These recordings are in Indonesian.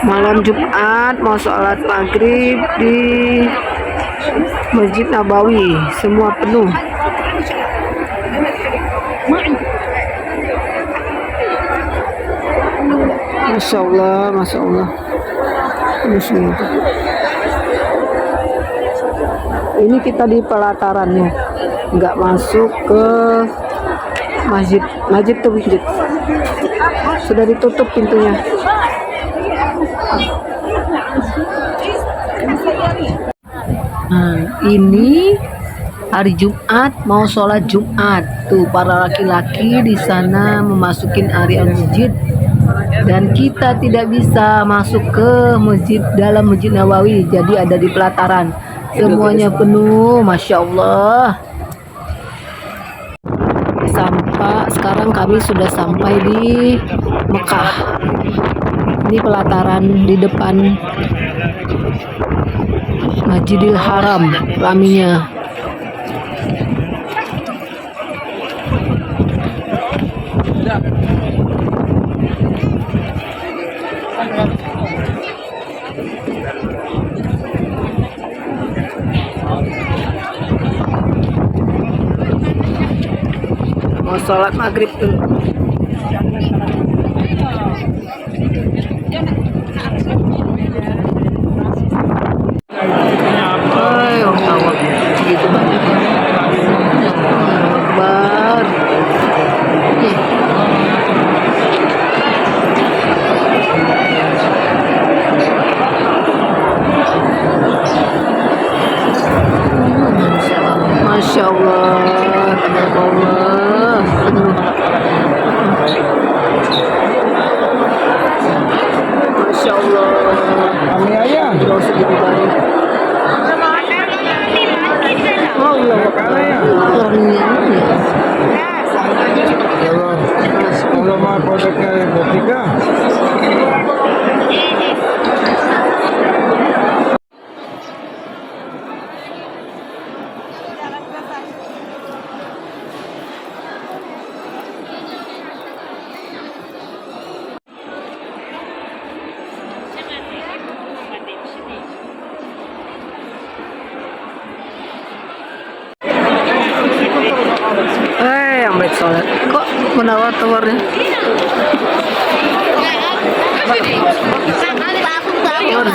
Malam Jumat mau sholat maghrib di Masjid Nabawi, semua penuh. Masya Allah, Masya Allah. Ini kita di pelatarannya, nggak masuk ke masjid. Masjid tuh masjid sudah ditutup pintunya. Nah, ini hari Jumat mau sholat Jumat. Tuh para laki-laki di sana memasukin area masjid dan kita tidak bisa masuk ke masjid dalam Masjid Nabawi. Jadi ada di pelataran. Semuanya penuh, Masya Allah. Sekarang kami sudah sampai di Mekah. Ini pelataran di depan Masjidil Haram, raminya. Mau sholat maghrib dulu. Gitu banyak. Akbar. Masya Allah, tabarakallah. Masya Allah. Kami ayah. Terus segitu banyak. Allah, Kalau mau produknya replika. yang baik sholat. Kok menawar-tawarnya?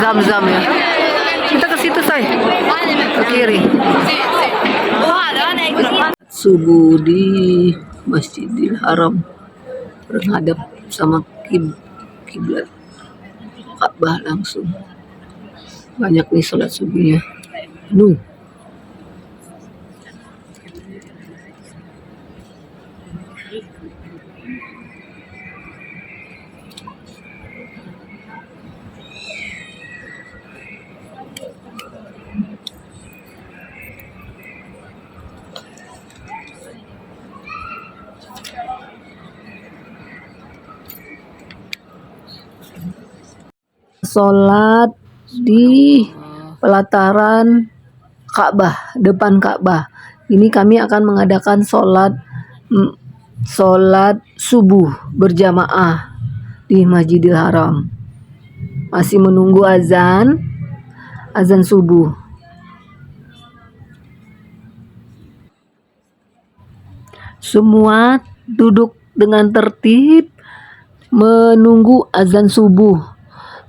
Zam-zam ya. Kita ke situ, say. Ke kiri. Subuh di Masjidil Haram, menghadap sama kiblat Ka'bah langsung. Banyak nih sholat subuhnya. Sholat di pelataran Ka'bah, depan Ka'bah. Ini kami akan mengadakan sholat subuh berjamaah di Masjidil Haram. Masih menunggu azan subuh. Semua duduk dengan tertib menunggu azan subuh.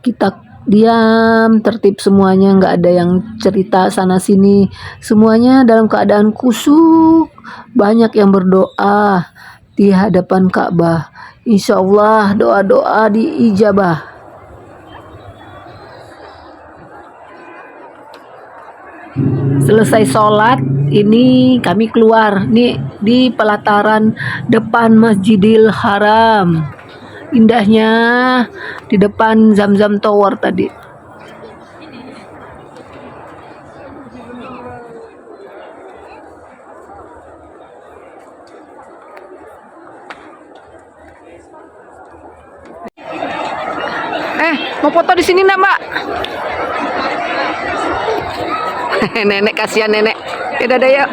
Kita diam, tertib semuanya, nggak ada yang cerita sana sini. Semuanya dalam keadaan khusyuk. Banyak yang berdoa di hadapan Ka'bah. Insya Allah doa-doa diijabah. Selesai sholat, ini kami keluar nih di pelataran depan Masjidil Haram. Indahnya di depan Zam-Zam Tower tadi. Mau foto di sini enggak, Mbak? Nenek, kasihan nenek. Tidak ada ya.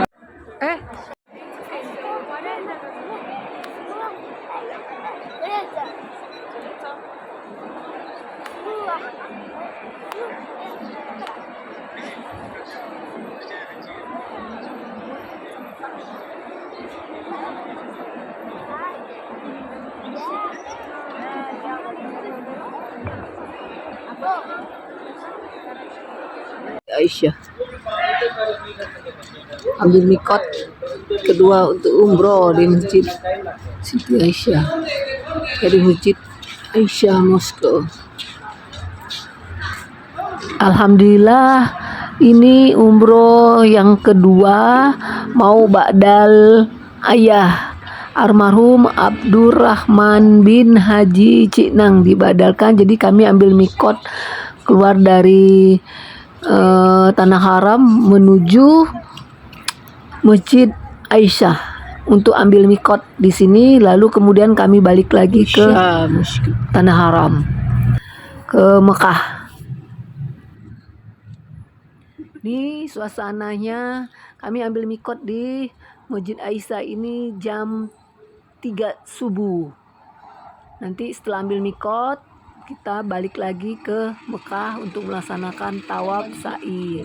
Aisyah ambil mikot kedua untuk umroh di Masjid Siti Aisyah dari Masjid Aisyah Moskow. Alhamdulillah ini umroh yang kedua mau ba'dal ayah almarhum Abdurrahman bin Haji Ciknang dibadalkan. Jadi kami ambil mikot keluar dari Tanah Haram menuju Masjid Aisyah untuk ambil mikot di sini, lalu kemudian kami balik lagi ke Tanah Haram, ke Mekah. Ini suasananya, kami ambil mikot di Masjid Aisyah ini jam 3 subuh. Nanti setelah ambil mikot, kita balik lagi ke Mekah untuk melaksanakan tawaf sa'i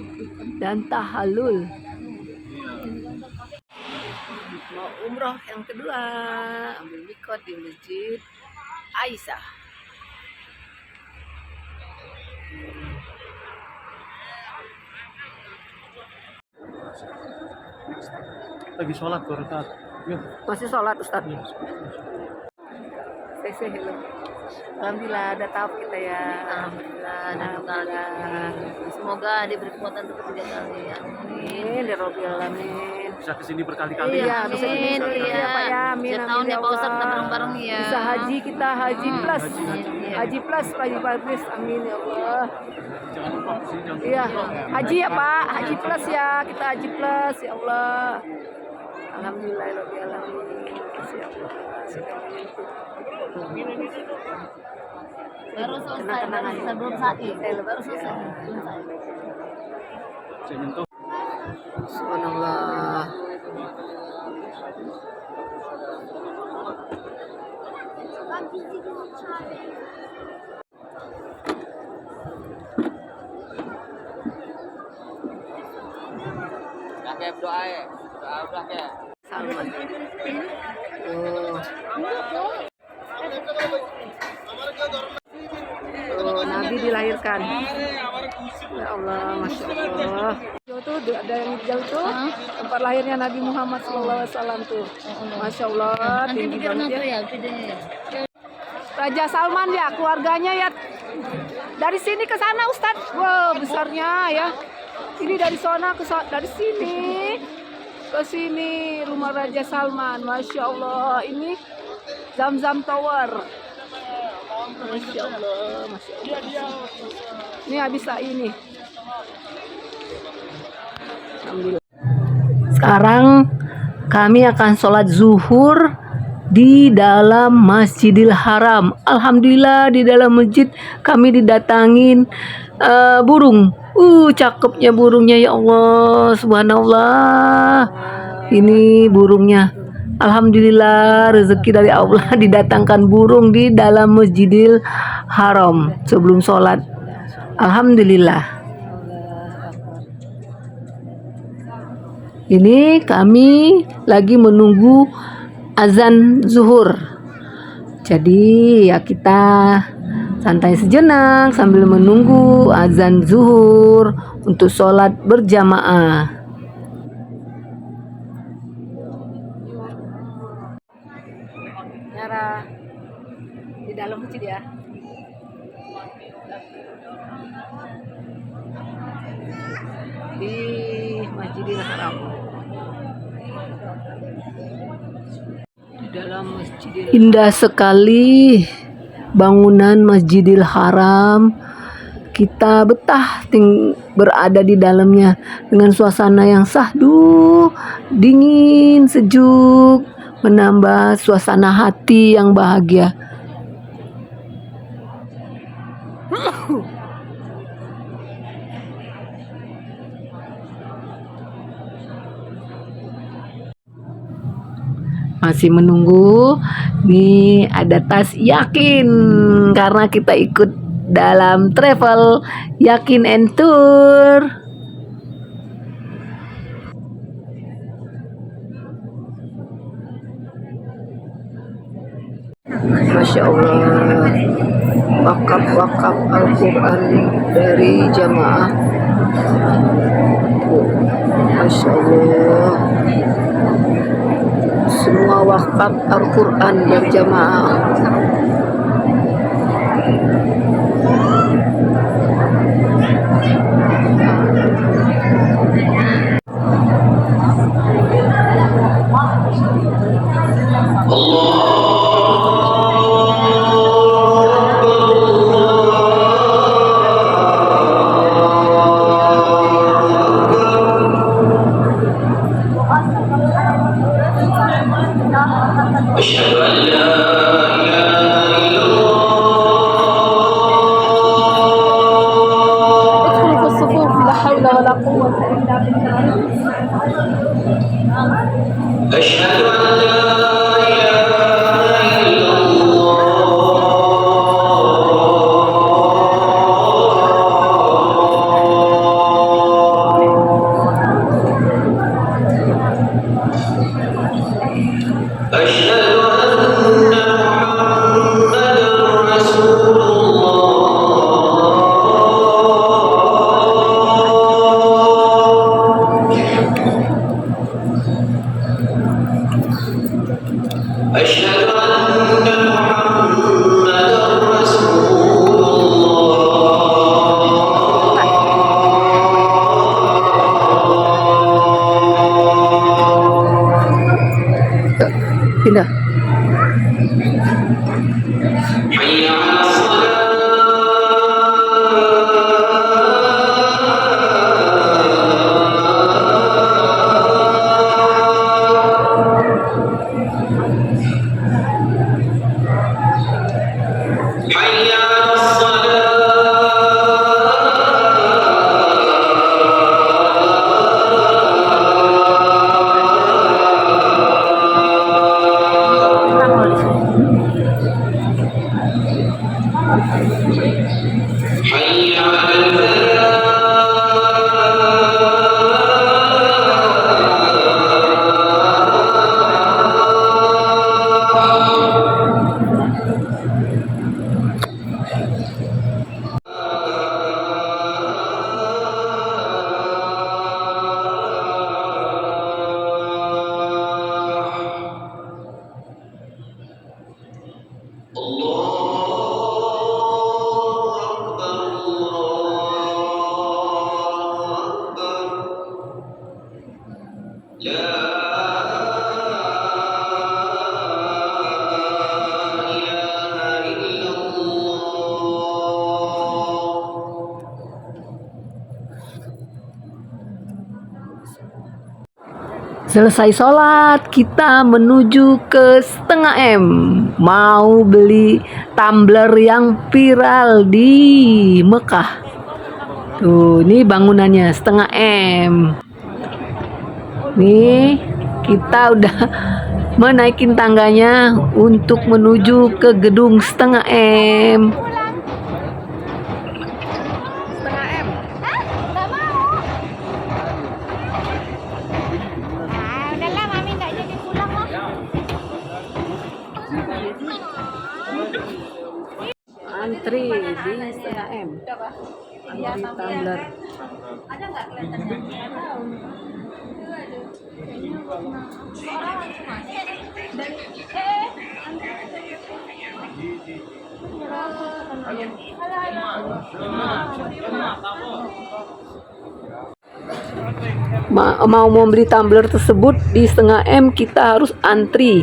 dan tahallul. Mau umroh yang kedua, ambil mikot di Masjid Aisyah. Lagi sholat baru Ustaz. Yuk. Masih sholat Ustaz? Saya hello. Alhamdulillah ada tawaf kita ya. Alhamdulillah. Semoga diberi kekuatan untuk ketiga kali. Amin. Ya Rabbil Alamin. Bisa kesini berkali-kali. Iya, bisa Amin, ya Pak ya. Amin. Setiap tahun ya Pak Ustaz kita bareng-bareng ya. Bisa haji kita haji plus. Iya. Haji plus. Amin ya Allah. Jangan lupa kesini jangan lupa. Iya, haji ya Pak, haji plus ya, kita haji plus ya Allah. Alhamdulillah Rabbil Alamin. Ya Allah. Baru selesai, sebelum sa'i. Baru selesai. Saya nyentuh. Subhanallah. Kakek doa ya, doa kakek. Salman. Oh. Oh, Nabi dilahirkan. Ya Allah, masya Allah. Jauh tuh ada yang jauh tuh tempat lahirnya Nabi Muhammad SAW tuh. Masya Allah, Nanti tinggi video banget nanti ya. ya, videonya. Raja Salman ya, keluarganya ya. Dari sini ke sana Ustadz. Wow, besarnya ya. Ini dari sana ke dari sini ke sini rumah Raja Salman. Masya Allah, ini Zam-Zam Tower. Masya Allah, Masya Allah. Ini habis ini. Alhamdulillah. Sekarang kami akan sholat zuhur di dalam Masjidil Haram. Alhamdulillah di dalam masjid kami didatangin burung. Cakepnya burungnya ya Allah, subhanallah. Ini burungnya. Alhamdulillah rezeki dari Allah didatangkan burung di dalam Masjidil Haram sebelum sholat. Alhamdulillah. Ini kami lagi menunggu azan zuhur. Jadi ya kita santai sejenak sambil menunggu azan zuhur untuk sholat berjamaah. Nyara di dalam masjid ya. Di Masjidil Haram. Di dalam Masjidil Haram. Indah sekali bangunan Masjidil Haram. Kita betah berada di dalamnya dengan suasana yang sahdu, dingin, sejuk, menambah suasana hati yang bahagia. Masih menunggu. Nih ada tas, yakin karena kita ikut dalam travel Yakin and Tour. Masya Allah, wakaf Al-Quran dari jamaah. Masya Allah, semua wakaf Al-Quran berjamaah. Pindah. Selesai sholat, kita menuju ke Setengah M. Mau beli tumbler yang viral di Mekah. Tuh, ini bangunannya Setengah M. Nih, kita udah menaikin tangganya untuk menuju ke gedung Setengah M. Antri di Setengah M. Antri tumbler. Ada nggak kelihatannya? Mau membeli tumbler tersebut di Setengah M, kita harus antri.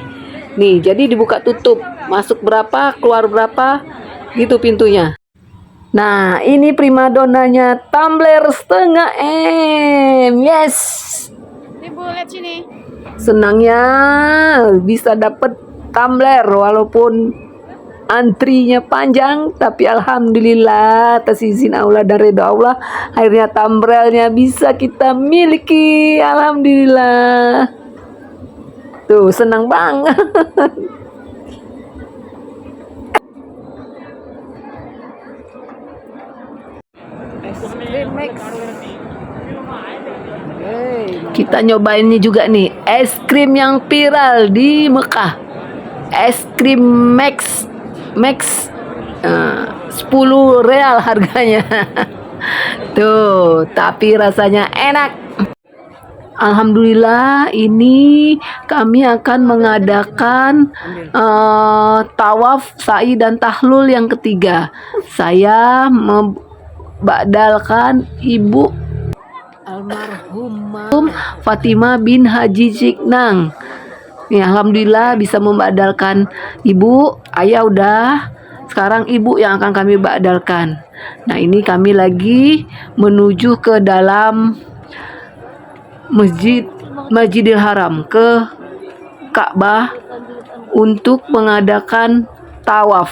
Nih, jadi dibuka tutup. Masuk berapa, keluar berapa, gitu pintunya. Nah, ini primadonanya tumbler Setengah M. Yes. Ibu lihat sini. Senangnya bisa dapet tumbler walaupun antrinya panjang, tapi alhamdulillah atas izin Allah dan ridha Allah akhirnya tumblernya bisa kita miliki. Alhamdulillah. Tuh, senang banget. Es krim Max. Kita nyobain ini juga nih, es krim yang viral di Mekah. Es krim Max. 10 real harganya. Tuh, tapi rasanya enak. Alhamdulillah, ini kami akan mengadakan tawaf, sa'i dan tahlul yang ketiga. Saya membadalkan Ibu almarhumah Fatimah bin Haji Ciknang. Nih, alhamdulillah bisa membadalkan Ibu. Ayah udah, sekarang Ibu yang akan kami badalkan. Nah, ini kami lagi menuju ke dalam Masjidil Haram, ke Ka'bah untuk mengadakan tawaf.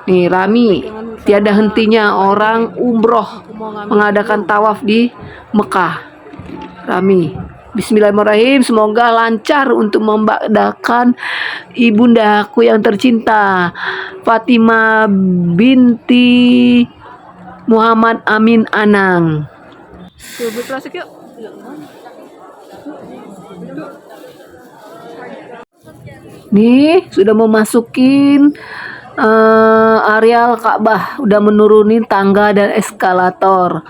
Nih, rami, tiada hentinya orang umroh mengadakan tawaf di Mekah. Rami. Bismillahirrahmanirrahim, semoga lancar untuk membadalkan ibundaku yang tercinta, Fatimah binti Muhammad Amin Anang. Coba plastik yuk. Nih, sudah memasukin areal Ka'bah, udah menurunin tangga dan eskalator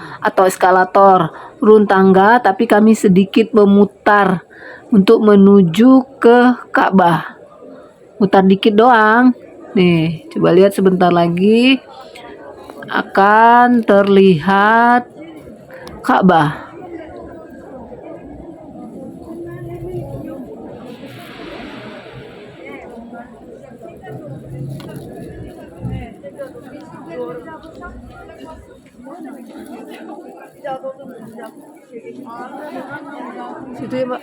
turun tangga, tapi kami sedikit memutar untuk menuju ke Ka'bah, mutar dikit doang. Nih, coba lihat, sebentar lagi akan terlihat Ka'bah. Situ ya, Mbak.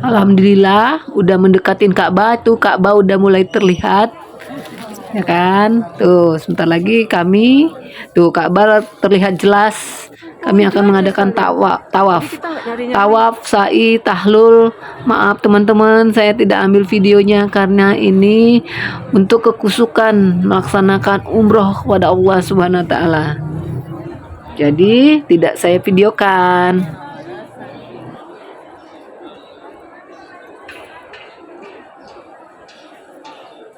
Alhamdulillah udah mendekatin Ka'bah tuh, Ka'bah udah mulai terlihat. Ya kan? Tuh, sebentar lagi kami tuh Ka'bah terlihat jelas. Kami akan mengadakan tawaf, sa'i, tahlul. Maaf teman-teman, saya tidak ambil videonya karena ini untuk kekusukan melaksanakan umroh kepada Allah Subhanahu wa taala. Jadi tidak saya videokan.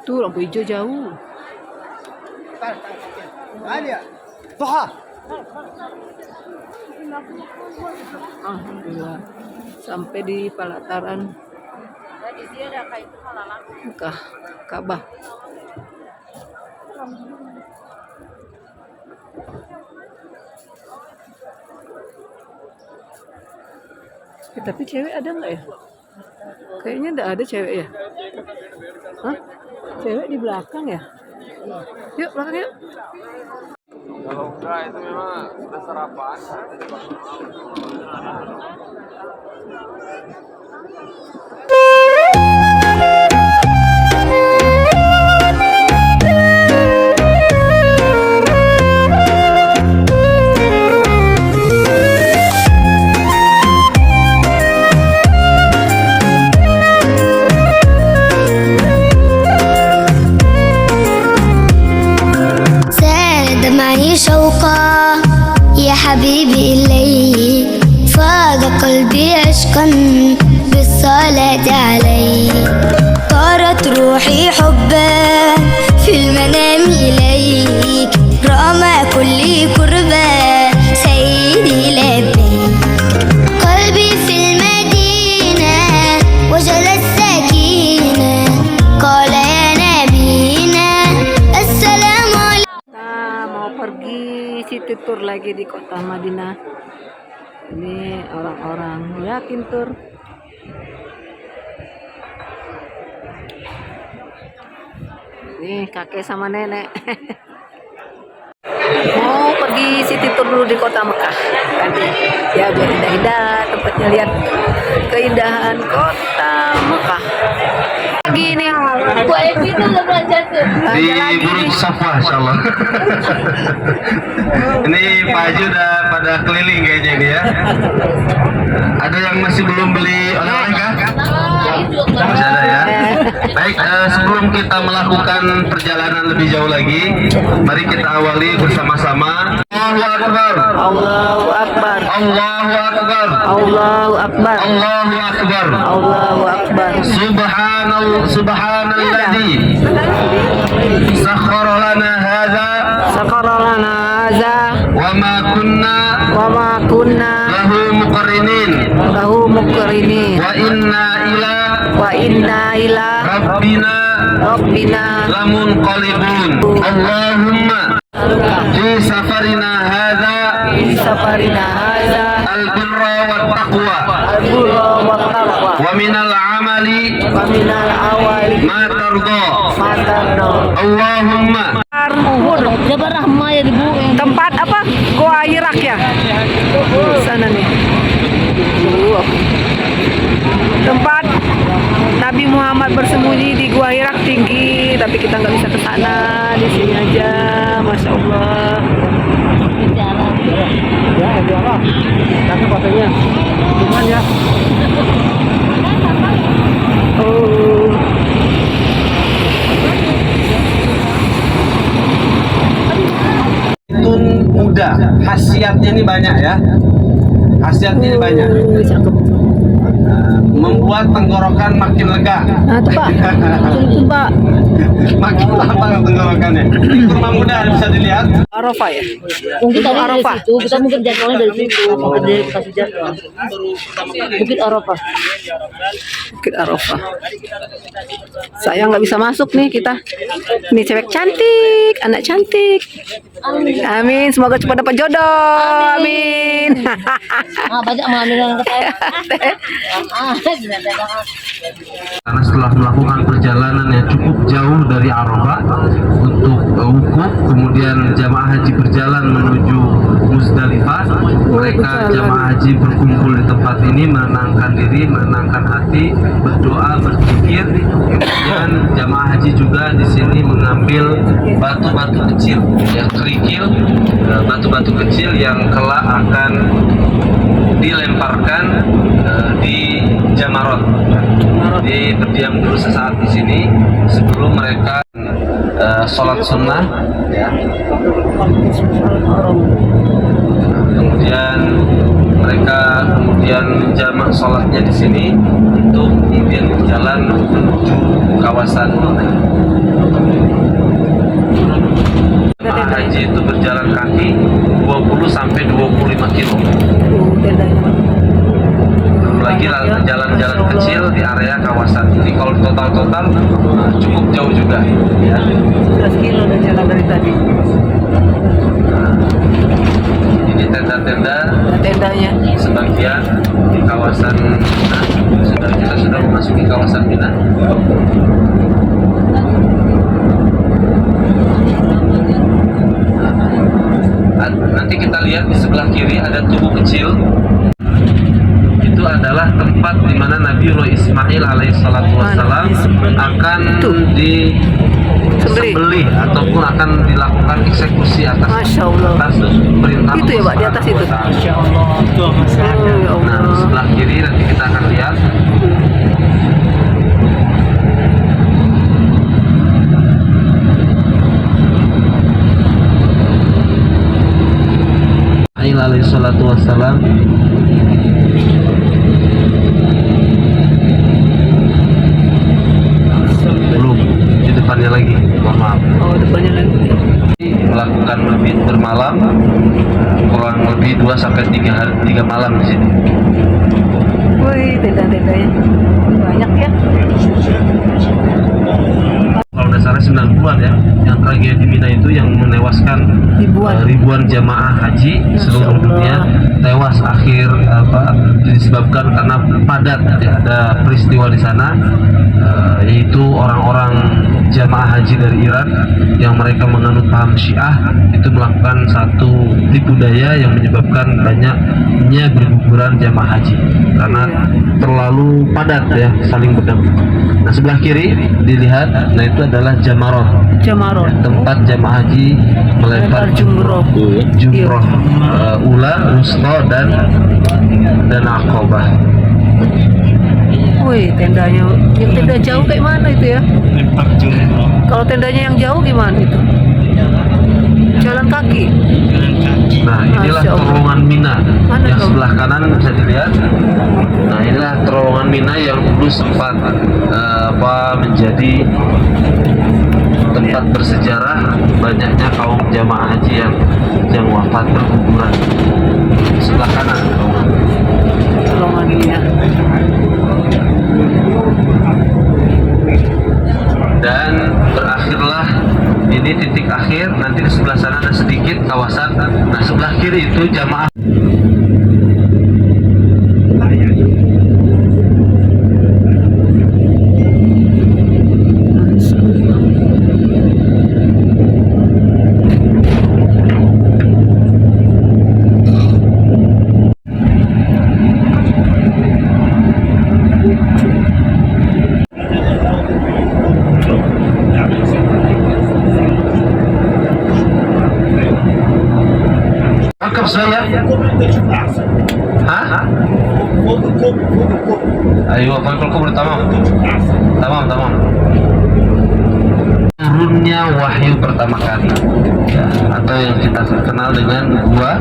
Tuh lampu hijau jauh. Alhamdulillah sampai di pelataran Mekah, Ka'bah. Tapi cewek ada nggak ya? Kayaknya nggak ada cewek ya. Hah? Cewek di belakang ya? Yuk belakang yuk. Kalau enggak itu memang udah sarapan. شوقا يا حبيبي إليك فاض قلبي عشقا بالصلاة عليك طارت روحي حبا في المنام إليك رمى كل كربا سيدي لبيك قلبي في المدينة وجد السكينة قال يا نبينا السلام عليكم. Mau pergi city tour lagi di kota Madinah. Ini orang-orang yakin tur. Nih kakek sama nenek. Mau pergi city tour dulu di kota Mekah. Kan? Ya biar indah-indah tempatnya, lihat keindahan kota Mekah. Lagi nih. Di Burj Safa, insyaallah. Ini Pak Haji udah pada keliling kayaknya ini ya. Ada yang masih belum beli oleh-oleh kah? Masih ada ya. Baik, sebelum kita melakukan perjalanan lebih jauh lagi, mari kita awali bersama-sama. Allahu Akbar. Allahu Akbar. Allahu Akbar. Allahu Akbar. Allahu Akbar. Allahu Akbar. Subhanalladzi sakhkhara lana hadza Sakhara lana hadza wa ma kunna wa ma kunna lahu muqrinin lahu muqrinin wa inna ila rabbina lamunqalibun. Allahumma fi safarina hadza al-birra wat taqwa wa minal amali ma tarda. Allahumma tempat apa? Goa Irak ya? Sana nih. Tempat Nabi Muhammad bersembunyi di Gua Irak tinggi, tapi kita nggak bisa ke sana. Di sini aja, masya Allah. Ya, apa? Tapi fotonya, cuman ya. Oh. Zaitun muda, khasiatnya ini banyak ya. Khasiatnya ini banyak. Membuat tenggorokan makin lega. Nah, itu Pak. Itu Pak. Makin lapang tenggorokannya. Ini kurma muda bisa dilihat. Arafah ya? Mungkin tadi dari Arafah. situ, kita mungkin jadwalnya dari situ, mungkin dari kasih jadwal. Bukit Arafah. Bukit Arafah. Saya nggak bisa masuk nih kita. Ini cewek cantik, anak cantik. Amin. Semoga cepat dapat jodoh. Amin. Ah, banyak mengambil yang ke saya. Karena setelah melakukan perjalanan yang cukup jauh dari Arafah untuk wukuf, kemudian jamaah haji berjalan menuju Musdalifah, mereka jamaah haji berkumpul di tempat ini, menenangkan diri, menenangkan hati, berdoa, berzikir. Kemudian jamaah haji juga di sini mengambil batu-batu kecil, yang kerikil, batu-batu kecil yang kelak akan dilemparkan di Jamarot. Jadi berdiam dulu sesaat di sini sebelum mereka sholat sunnah, ya. Kemudian mereka jamak sholatnya di sini untuk kemudian berjalan menuju kawasan jemaah haji itu berjalan kaki 20 sampai 25 kilo. Belum lagi jalan-jalan kecil di area kawasan. Jadi kalau total cukup jauh juga ya. 11 kilo udah jalan dari tadi. Ini tenda-tenda Tendanya. sebagian di kawasan Mina. Kita sudah memasuki kawasan Mina. Nanti kita lihat di sebelah kiri ada tugu kecil. Itu adalah tempat di mana Nabiullah Ismail alaihissalatu wassalam akan disembelih ataupun akan dilakukan eksekusi atas perintah Itu ya Pak, di atas itu. Nah, di sebelah kiri nanti kita akan lihat. Alaihissalatu wassalam belum di depannya lagi, mohon maaf. Oh, depannya lagi. Melakukan mabit bermalam kurang lebih 2 sampai 3 malam di sini. Wih, tenda-tendanya banyak ya. Kalau dasar sekitar 90-an ya, yang tragedi Mina itu yang menewaskan ribuan jamaah haji seluruh dunia tewas akhir disebabkan karena padat ya, ada peristiwa di sana yaitu orang-orang jamaah haji dari Iran yang mereka menganut paham Syiah itu melakukan satu tipu daya yang menyebabkan banyaknya berguguran jamaah haji karena terlalu padat ya, saling berdampak. Nah, sebelah kiri dilihat, nah itu adalah Jamarot, tempat jamaah haji melempar jumroh ula, wusta dan aqabah. Wih, tendanya, yang tenda jauh kayak mana itu ya? Lempar jumroh. Kalau tendanya yang jauh gimana itu? Jalan kaki. Nah, inilah Masya Allah. terowongan Mina Mana yang tuh? sebelah kanan bisa dilihat. Nah, inilah terowongan Mina yang dulu sempat menjadi tempat bersejarah banyaknya kaum jamaah haji yang wafat berguguran. Sebelah kanan Terowongan Mina. dan berakhirlah ini titik akhir. Nanti di sebelah sana ada sedikit kawasan. Nah, sebelah kiri itu jamaah. Tangkap saya. Hah? Ayo, kalau tamam. Tamam. Turunnya wahyu pertama kali ya, atau yang kita kenal dengan Gua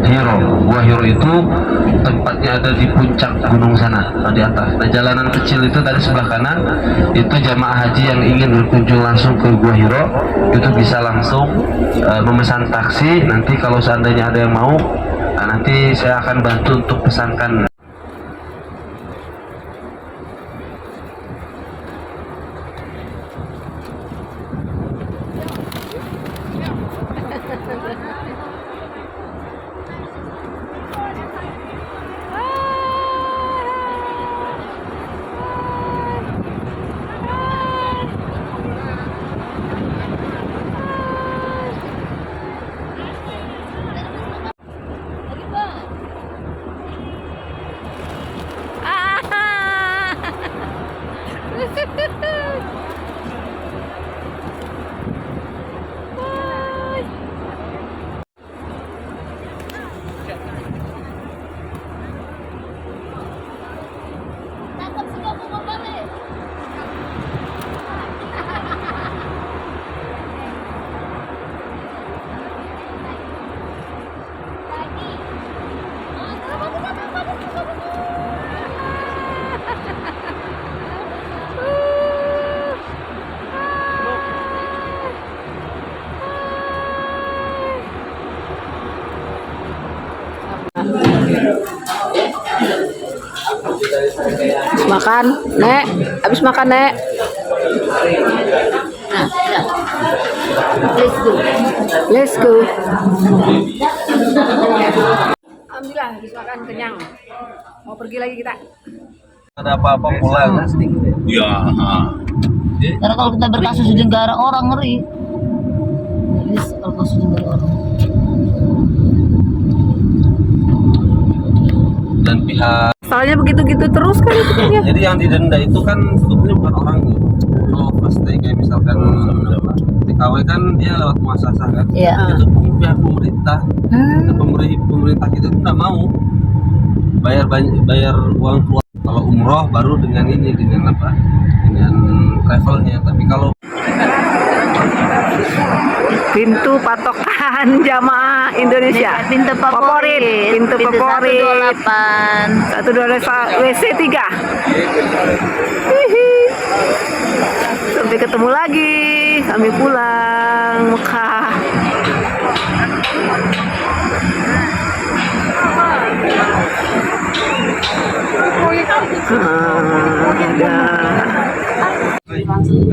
Hiro. Gua Hiro itu tempatnya ada di puncak gunung sana, di atas. Nah, jalanan kecil itu tadi sebelah kanan itu jamaah haji yang ingin berkunjung langsung ke Gua Hiro itu bisa langsung memesan taksi. Nanti kalau seandainya ada yang mau, nanti saya akan bantu untuk pesankan. Makan, Nek. Habis makan, Nek. Let's go. Alhamdulillah habis makan kenyang. Mau pergi lagi kita. Ada apa-apa pulang. Ya. Karena kalau kita berkasus di negara orang ngeri. Jadi kalau kasus di negara orang. Dan pihak Soalnya begitu-gitu terus kan itu kan ya. jadi yang didenda itu kan sebetulnya bukan orangnya. Kalau pas kayak misalkan TKW kan dia lewat muasasah kan. Iya. Itu pihak pemerintah. Dan pemerintah kita itu nggak mau bayar uang keluar. Kalau umroh baru dengan ini dengan travelnya. Tapi kalau Pintu patokan jamaah Indonesia. Pintu favorit. Pintu favorit. 128. 128 WC 3. Sampai ketemu lagi. Kami pulang Mekah. Ada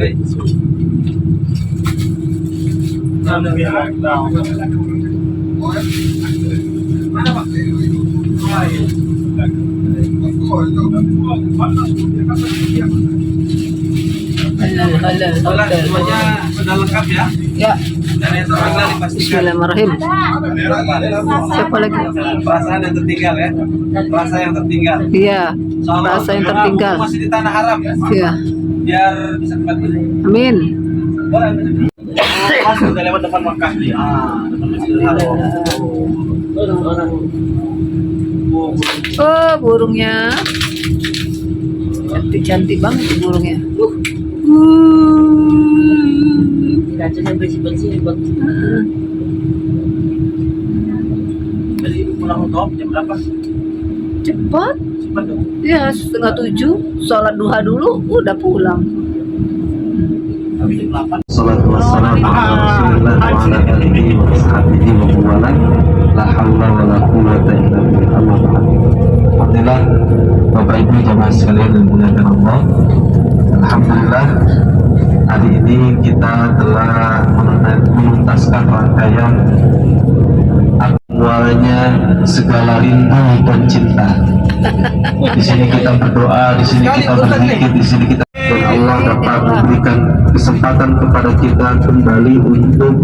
Semuanya sudah lengkap ya. Ya, Dan yang tertinggal dipastikan. Bismillahirrahmanirrahim. Siapa lagi? Perasaan yang tertinggal ya. Perasaan yang tertinggal. Iya, Insyaallah, rasa yang karena tertinggal. aku masih di tanah haram ya. Iya, Biar bisa kembali. amin. Pas udah lewat depan Makkah nih. Depan Masjidil Haram. Oh, burungnya. Cantik banget tuh burungnya. Kacanya bersih-bersih buat Jadi pulang top jam berapa? Cepat. Cepat dong. Ya, 6:30. Sholat duha dulu, udah pulang. Tapi jam 8. Salatu wassalamu ala Rasulillah wa ala alihi wa sahbihi wa mawalah. La haula wa la quwwata illa billah. Amma ba'd. Alhamdulillah Bapak Ibu jamaah sekalian yang dimuliakan Allah. Alhamdulillah hari ini kita telah menuntaskan rangkaian awalnya segala rindu dan cinta. Di sini kita berdoa, di sini kita berzikir, di sini kita dan Allah dapat memberikan kesempatan kepada kita kembali untuk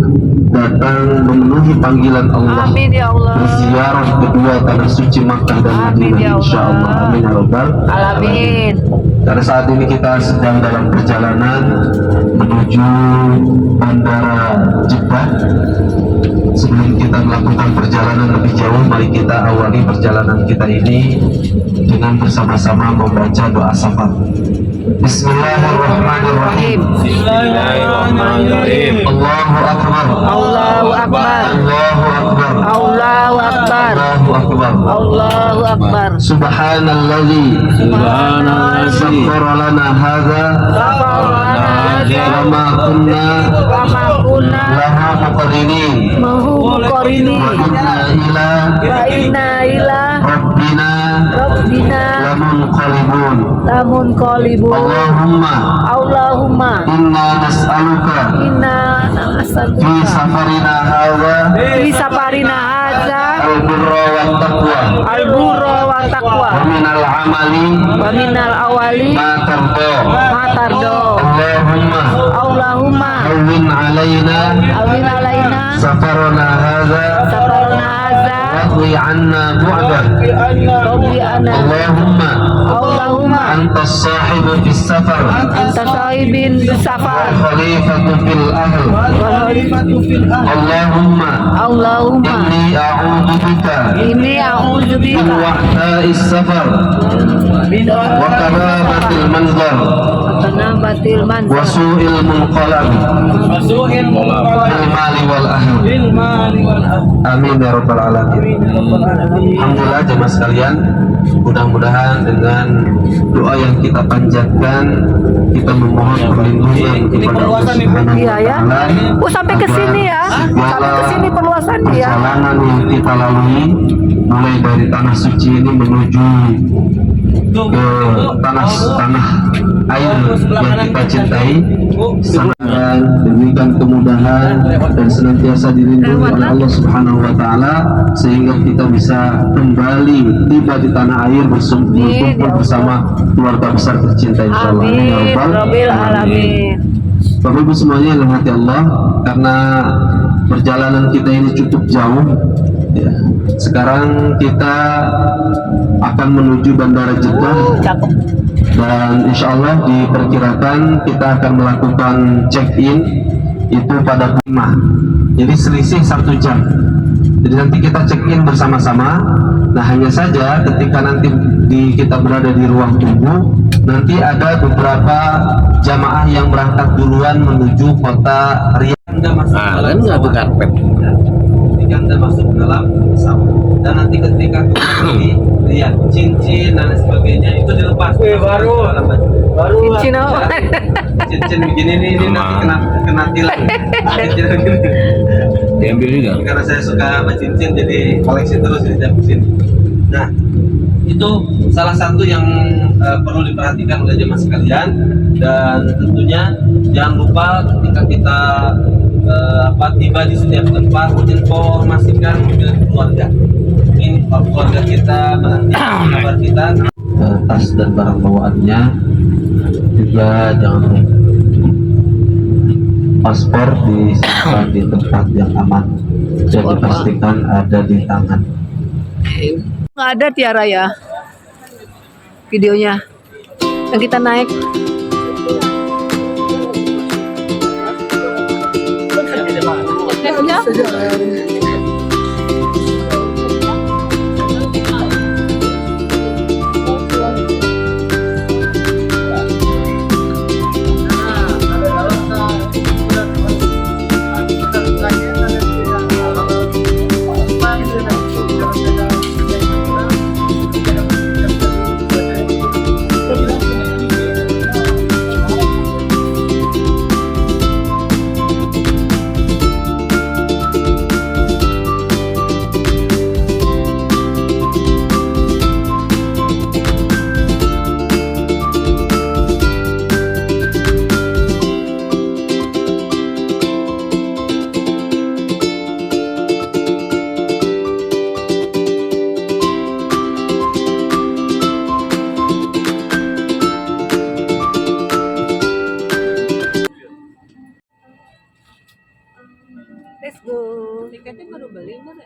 datang memenuhi panggilan Allah. Amin ya Allah. Berziarah kedua tanah suci Makkah dan Amin ya Madinah, insya Allah. Allah. Amin ya Rabbal Alamin. Pada saat ini kita sedang dalam perjalanan menuju Bandara Jeddah. Sebelum kita melakukan perjalanan lebih jauh, mari kita awali perjalanan kita ini dengan bersama-sama membaca doa safar. Bismillahirrahmanirrahim. Bismillahirrahmanirrahim. Allahu Akbar. Allahu Akbar. Allahu Akbar. Allahu Akbar. Allahu Akbar. Allahu Akbar. Subhanalladzi Subhanalladzi sakhkhara lana hadza wa ma kunna Wama kunna lahu muqrinin mahu muqarini wa inna ila wa inna ila rabbina rabbina lamunqalibun. lamun qalibun. Allahumma Allahumma inna nas'aluka inna fi nas'aluka safarina hadza fi safarina hadza al-birra wat taqwa al-burra wa taqwa wa minal amali wa minal awali ma tarda. ma tardo. Allahumma Allahumma hawwin alaina awin alaina safarana hadza safarna hadza واطوي عنا بعده. rabbi ana. اللهم Allahumma أنت الصاحب في السفر anta sahibin bisafar والخليفة في الأهل. اللهم Allahumma إني أعوذ بك ini a'udzu من bika وعثاء السفر وكرامة المنظر batil manzar وسوء المنقلب بالمال والأهل. Amin ya Rabbal Alamin. Alhamdulillah jemaah sekalian, mudah-mudahan dengan doa yang kita panjatkan kita memohon perlindungan kepada Allah Subhanahu Iya wa ya. taala. Oh, sampai ke sini ya. Sampai ke sini perluasannya ya. Perjalanan yang kita lalui mulai dari tanah suci ini menuju ke tanah air yang kita cintai, semoga diberikan kemudahan dan senantiasa dilindungi oleh Allah Subhanahu wa taala sehingga kita bisa kembali tiba di tanah air berkumpul bersama keluarga besar tercinta insyaallah. Amin ya Amin. rabbal Rabbil alamin. Bapak Ibu semuanya yang dirahmati Allah, karena perjalanan kita ini cukup jauh ya. Sekarang kita akan menuju Bandara Jeddah Cakep. dan insya Allah diperkirakan kita akan melakukan check-in itu pada 5. Jadi selisih 1 jam. Jadi nanti kita check-in bersama-sama. Nah hanya saja ketika nanti kita berada di ruang tunggu, nanti ada beberapa jamaah yang berangkat duluan menuju kota Riyadh. Anda masuk ke dalam pesawat. Ketika Anda masuk ke dalam pesawat dan nanti ketika kembali lihat cincin dan lain sebagainya itu dilepas. Baru Cincin apa? cincin begini ini nanti kena tilang. Cincin begini. Diambil juga. Karena saya suka sama cincin jadi koleksi terus di sini. Nah, itu salah satu yang perlu diperhatikan oleh jemaah sekalian, dan tentunya jangan lupa ketika kita tiba di setiap tempat, informasikan ke keluarga. Ini keluarga kita menanti kabar kita. Tas dan barang bawaannya juga jangan lupa. Paspor disimpan di tempat yang aman dan dipastikan ada di tangan. Nggak ada Tiara ya videonya yang kita naik. Let's go. Tiketnya baru beli mana?